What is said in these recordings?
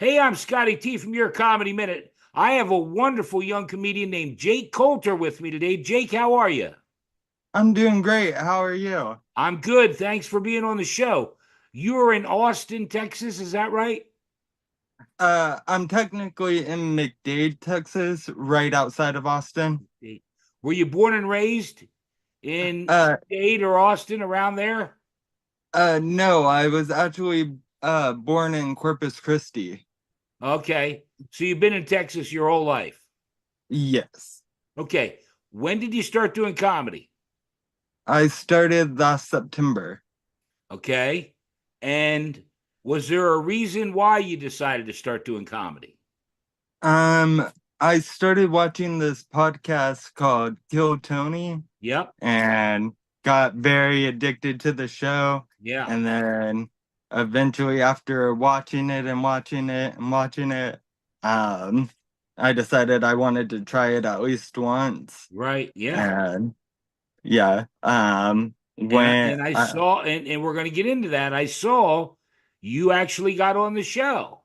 Hey, I'm Scotty T from Your Comedy Minute. I have a wonderful young comedian named Jake Coulter with me today. Jake, how are you? I'm doing great. How are you? I'm good. Thanks for being on the show. You're in Austin, Texas, is that right? I'm technically in McDade, Texas, right outside of Austin. Were you born and raised in Uh, Dade or Austin around there? no, I was actually born in Corpus Christi. Okay. So you've been in Texas your whole life. Yes. Okay. When did you start doing comedy? I started last September. Okay. And was there a reason why you decided to start doing comedy? Um, I started watching this podcast called Kill Tony Yep. and got very addicted to the show. Yeah. And then eventually, after watching it and watching it and watching it, um, I decided I wanted to try it at least once. Right. Yeah. And yeah, And I saw, and we're going to get into that. I saw you actually got on the show.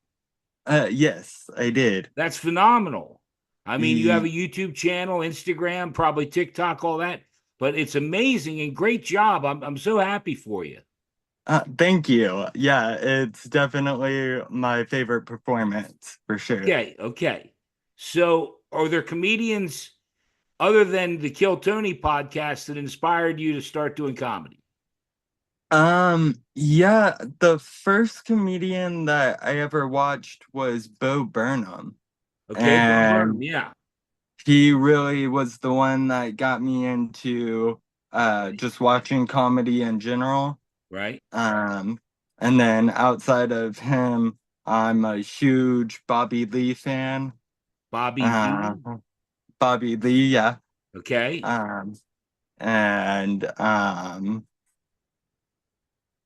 yes, I did. That's phenomenal. I mean, you have a E- YouTube channel, Instagram, probably TikTok, all that, but it's amazing and great job. I'm so happy for you. Thank you. Yeah, it's definitely my favorite performance for sure. Okay. Okay. So, are there comedians other than the Kill Tony podcast that inspired you to start doing comedy? Yeah, the first comedian that I ever watched was Bo Burnham, Okay. Bo Burnham. and Yeah. he really was the one that got me into just watching comedy in general. Right. Um, and then outside of him, I'm a huge Bobby Lee fan. Bobby Uh, Lee. Bobby Lee, yeah. Okay. Um, and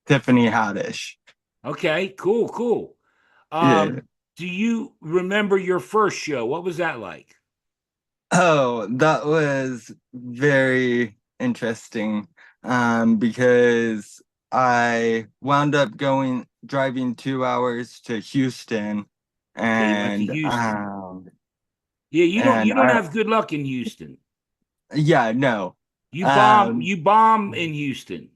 Tiffany Haddish. Okay. Cool. Cool. Yeah. Do you remember your first show? What was that like? Oh, that was very interesting. Because I wound up going driving 2 hours to Houston, Okay, you went to and Houston. um, Yeah, you and don't I have good luck in Houston. yeah, no. You Um, bomb in Houston.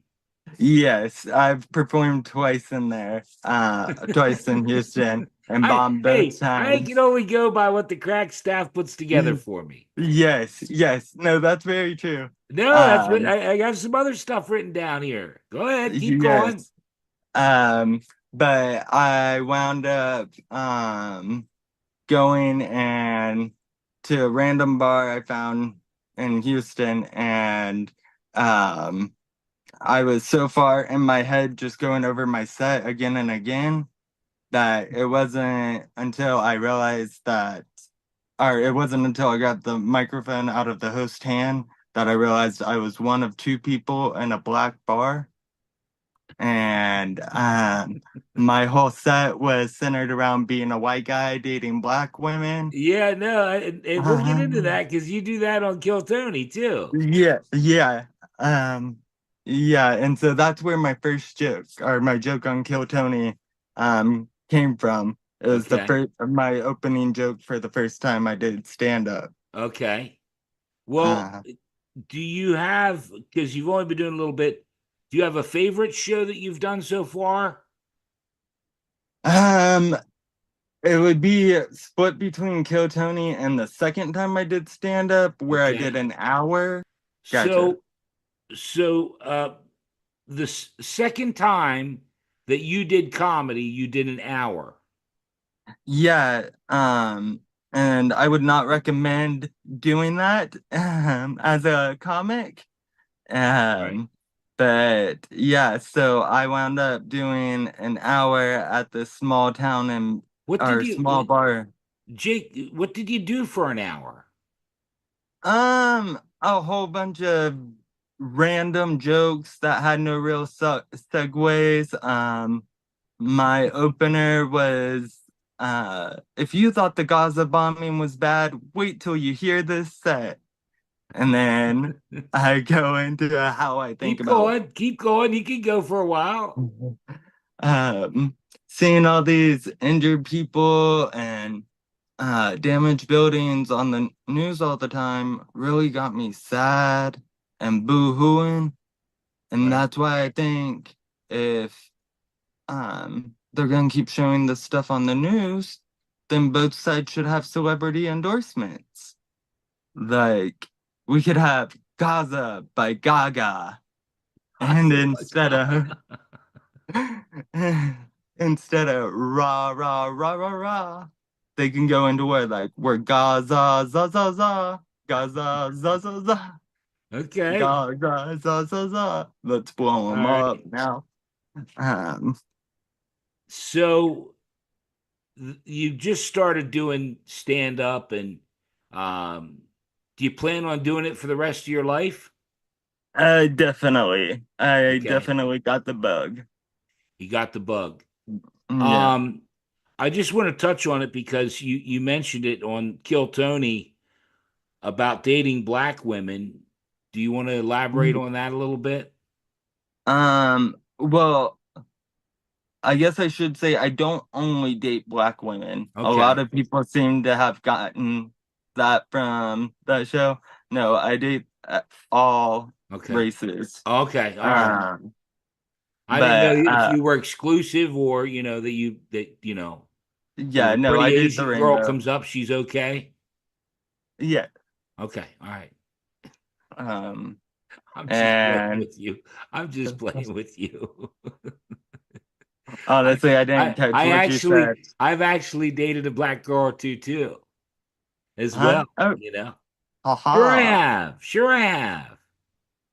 yes, I've performed twice in there, twice in Houston, and bombed both I can times. only go by what the crack staff puts together for me. Yes, yes, no, that's very true. No, that's what Um, I got some other stuff written down here. Go ahead, keep going. yes. But I wound up going and to a random bar I found in Houston, and um I was so far in my head just going over my set again and again that it wasn't until I realized that, or it wasn't until I got the microphone out of the host hand that I realized I was one of two people in a black bar. And my whole set was centered around being a white guy dating black women. Yeah, no, and we'll get into Um, that because you do that on Kill Tony too. yeah, yeah. Um, yeah, and so that's where my first joke, or my joke on Kill Tony, came from. It was the Okay, first my opening joke for the first time I did stand up. okay. Well, Uh, do you have, because you've only been doing a little bit, do you have a favorite show that you've done so far? um, it would be split between Kill Tony and the second time I did stand up, where I did Okay. an hour. Gotcha. So, so the second time that you did comedy, you did an hour. Yeah, and I would not recommend doing that as a comic. Right. Um, but yeah, so I wound up doing an hour at this small town in What did or small you, bar. Jake? What did you do for an hour? A whole bunch of random jokes that had no real segues. My opener was if you thought the Gaza bombing was bad, wait till you hear this set. And then I go into how I think Keep about going. Keep going. You can go for a while. um seeing all these injured people and damaged buildings on the news all the time really got me sad and boo-hooing. And Right. that's why I think if they're gonna keep showing this stuff on the news, then both sides should have celebrity endorsements. Like we could have Gaza by Gaga, and Oh my God. instead of rah rah rah rah rah, they can go into where like we're Gaza za za za Gaza za za za Okay. Gaza za za za. Let's blow All them up right. now. Um, So you just started doing stand up, and um, do you plan on doing it for the rest of your life? I Okay. definitely got the bug. You got the bug. Yeah. Um, I just want to touch on it because you mentioned it on Kill Tony about dating black women. Do you want to elaborate on that a little bit? Well, I guess I should say I don't only date black women. A lot Okay. of people seem to have gotten that from that show. No, I date all Okay. races. Okay. All right. Um, I didn't know but if you were exclusive, or that if yeah, a no, I pretty date the Asian girl rainbow. comes up, she's okay. Yeah. Okay. All right. Um, I'm just playing and with you. I'm just playing with you. I honestly, I didn't catch what you said. I've actually dated a black girl or two as Huh? well, Oh, you know. Sure I haha. have. Sure I have.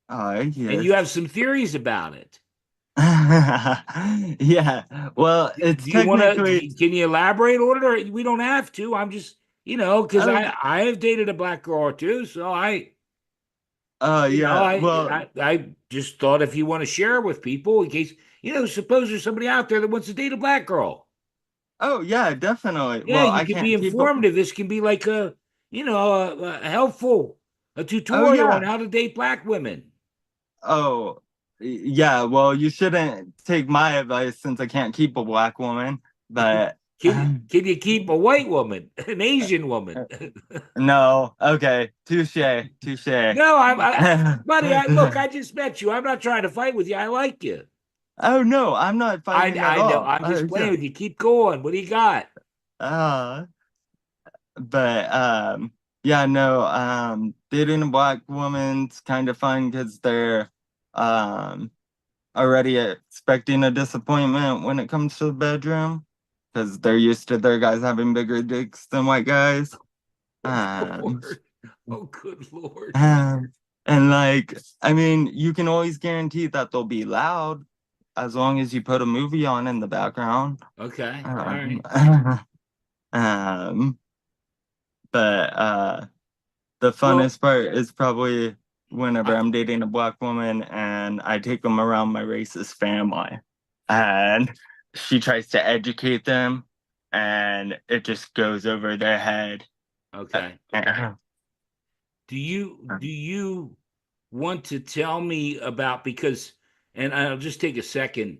Oh, And you have yes. some theories about it. Yeah. Well, it's Do you want technically. to? Can you elaborate on it, or we don't have to? I'm just, because Oh, I have dated a black girl or two, so yeah. Well, I just thought if you want to share with people in case, suppose there's somebody out there that wants to date a black girl. oh, yeah, definitely. Yeah, Well, you I can be can't keep it. informative. This can be like a helpful, a Oh, tutorial on yeah. how to date black women. Oh, yeah. Well, you shouldn't take my advice since I can't keep a black woman. But Can you keep a white woman, an Asian woman? no. Okay. Touche. Touche. No, buddy. Look, I just met you. I'm not trying to fight with you. I like you. Oh, no, I'm not fighting at I know. all. I'm just playing Yeah. with you. Keep going. What do you got? Uh, but yeah, no, dating a black woman's kind of fun because they're um already expecting a disappointment when it comes to the bedroom because they're used to their guys having bigger dicks than white guys. Oh Um, Lord. Oh good Lord. um, and like, I mean, you can always guarantee that they'll be loud as long as you put a movie on in the background. Okay. All Um, right. um, but the Well, funnest part is probably whenever I, I'm dating a black woman and I take them around my racist family and she tries to educate them and it just goes over their head. okay. Do you want to tell me about, because, and I'll just take a second.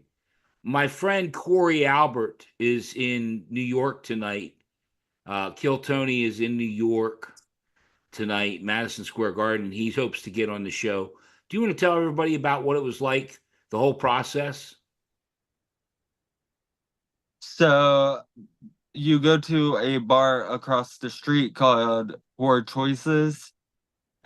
My friend Corey Albert is in New York tonight. Kill Tony is in New York tonight, Madison Square Garden. He hopes to get on the show. Do you want to tell everybody about what it was like, the whole process? So you go to a bar across the street called Four Choices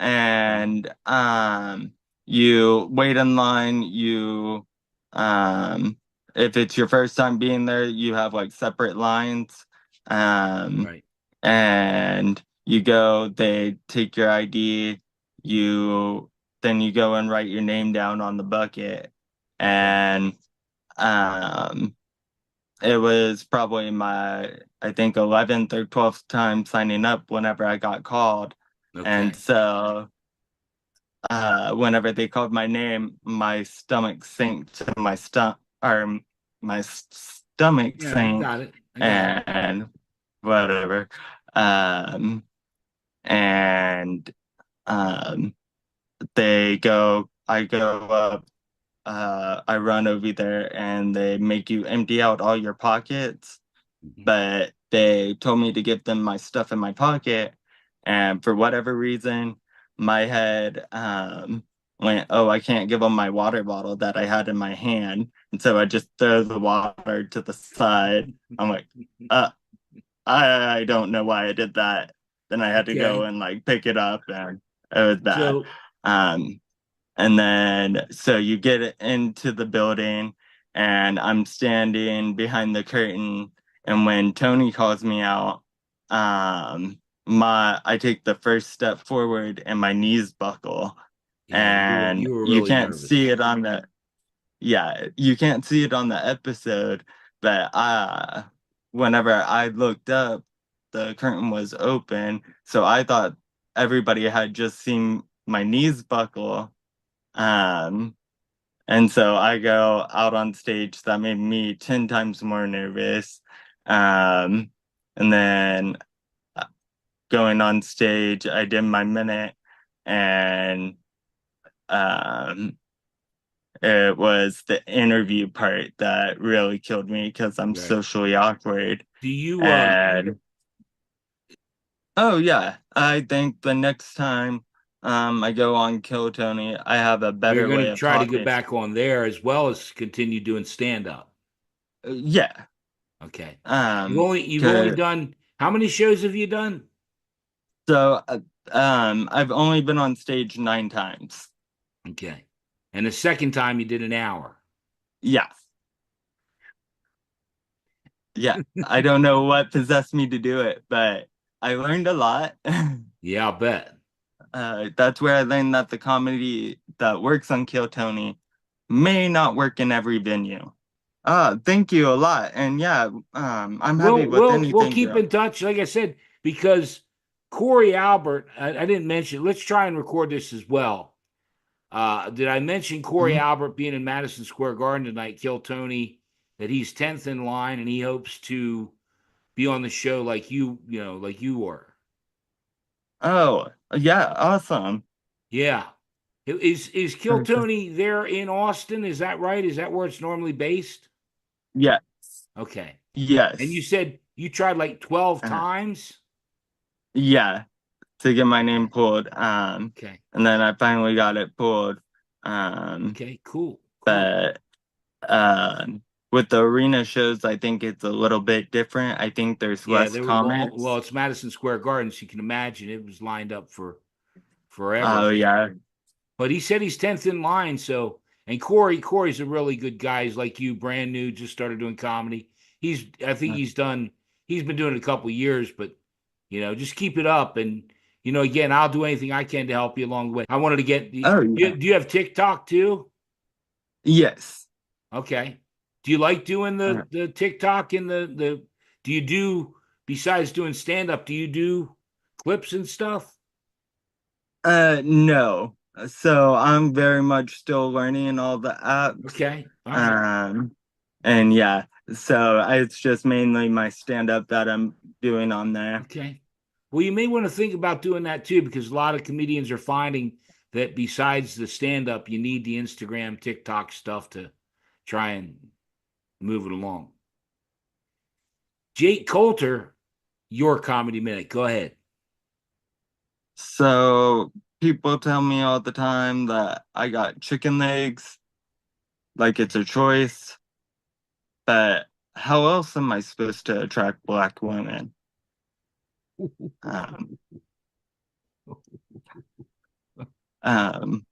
Okay. and you wait in line, you um if it's your first time being there you have like separate lines um Right. and you go, they take your ID, you then you go and write your name down on the bucket. Okay. And um it was probably my, I think, 11th or 12th time signing up whenever I got called. And Okay. so whenever they called my name, my stomach sank to my stomach, or my stomach Yeah, I sank, got it. I got it. and whatever. Um, and um, I go up I run over there and they make you empty out all your pockets, Mhm. but they told me to give them my stuff in my pocket. And for whatever reason, my head went, oh, I can't give them my water bottle that I had in my hand. And so I just throw the water to the side. I'm like, uh, I don't know why I did that. Then I had to go Okay. and like pick it up and it was bad. So Um, and then, so you get into the building, and I'm standing behind the curtain. And when Tony calls me out, I take the first step forward, and my knees buckle. yeah, And you were you really can't see nervous. it on the, yeah, you can't see it on the episode, but whenever I looked up, the curtain was open, so I thought everybody had just seen my knees buckle. Um, and so I go out on stage. That made me 10 times more nervous. Um, and then uh, going on stage, I did my minute, and um, it was the interview part that really killed me because I'm Right. socially awkward. Do you And oh yeah, I think the next time I go on Kill Tony, I have a you're better going way to of try to go talking. back on there as well as continue doing stand up? Yeah. Okay. Um, You've only 'Cause done how many shows have you done? So, I've only been on stage 9 times. Okay. And the second time you did an hour. Yeah, yeah. I don't know what possessed me to do it, but I learned a lot. Yeah, I'll bet. That's where I learned that the comedy that works on Kill Tony may not work in every venue. Thank you a lot. And yeah, I'm happy with We'll anything keep you're. in touch, like I said, because Corey Albert, I didn't mention. Let's try and record this as well. Did I mention Corey Mhm. Albert being in Madison Square Garden tonight? Kill Tony, that he's 10th in line and he hopes to be on the show like like you were. Oh, yeah, awesome. Yeah. Is Kill Tony there in Austin? Is that right? Is that where it's normally based? Yeah, Okay. And you yes. said you tried like 12 Uh, times? yeah. To get my name Okay. pulled. Okay. And then I finally got it pulled. Um, Okay. Cool. Cool. but with the arena shows, I think it's a little bit different. I think there's Yeah, less there were well, comments. it's Madison Square Garden, so you can imagine it was lined up for Oh forever. yeah. But he said he's 10th in line, so and Corey's a really good guy. He's like you, brand new, just started doing comedy. I think he's been doing it a couple of years, but just keep it up and again, I'll do anything I can to help you along the way. I wanted to get Oh yeah. do you have TikTok too? Yes. Okay. Do you like doing Uh, the TikTok and the do you do besides doing stand up, do you do clips and stuff? no. So I'm very much still learning all the apps. Okay. All right. Um, and yeah, so it's just mainly my stand up that I'm doing on there. Okay. Well, you may want to think about doing that too, because a lot of comedians are finding that besides the stand up, you need the Instagram, TikTok stuff to try and move it along. Jake Coulter, your comedy minute. Go ahead. So people tell me all the time that I got chicken legs, like it's a choice, but how else am I supposed to attract black women? Um, um,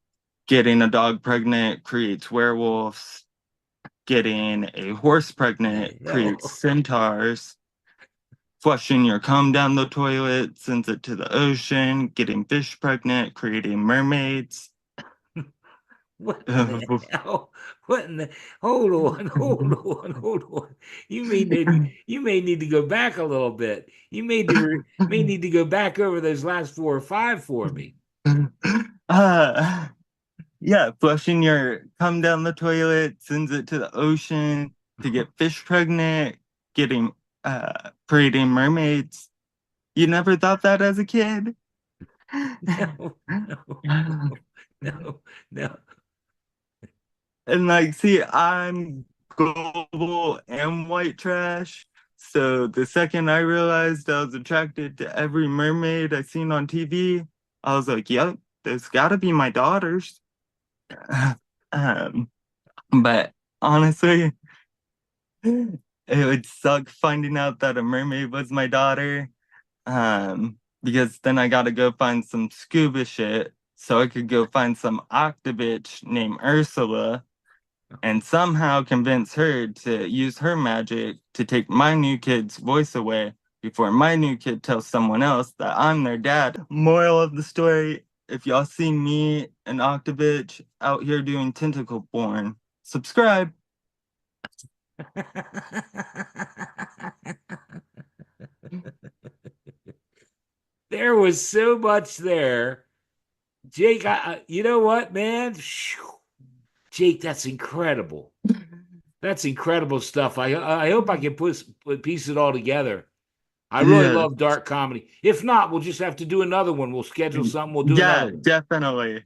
Getting a dog pregnant creates werewolves. Getting a horse pregnant The creates hell? centaurs. Flushing your cum down the toilet sends it to the ocean. Getting fish pregnant, creating mermaids. What in the hell? What in the hold on, hold on, hold on. You may need to go back a little bit. You may need to go back over those last four or five for me. uh, yeah, flushing your cum down the toilet sends it to the ocean to get fish pregnant, getting creating mermaids. You never thought that as a kid? No, no, no, no, no. And like, see, I'm global and white trash. So the second I realized I was attracted to every mermaid I seen on TV, I was like, yep, there's gotta be my daughters. Um, but honestly, it would suck finding out that a mermaid was my daughter. Because then I gotta go find some scuba shit so I could go find some octobitch named Ursula and somehow convince her to use her magic to take my new kid's voice away before my new kid tells someone else that I'm their dad. Moral of the story, if y'all see me and Octobitch out here doing tentacle porn, subscribe. There was so much there. Jake, you know what, man? Jake, that's incredible. That's incredible stuff. I hope I can piece it all together. I really Yeah, love dark comedy. If not, we'll just have to do another one. We'll schedule something. We'll do another yeah, one. definitely.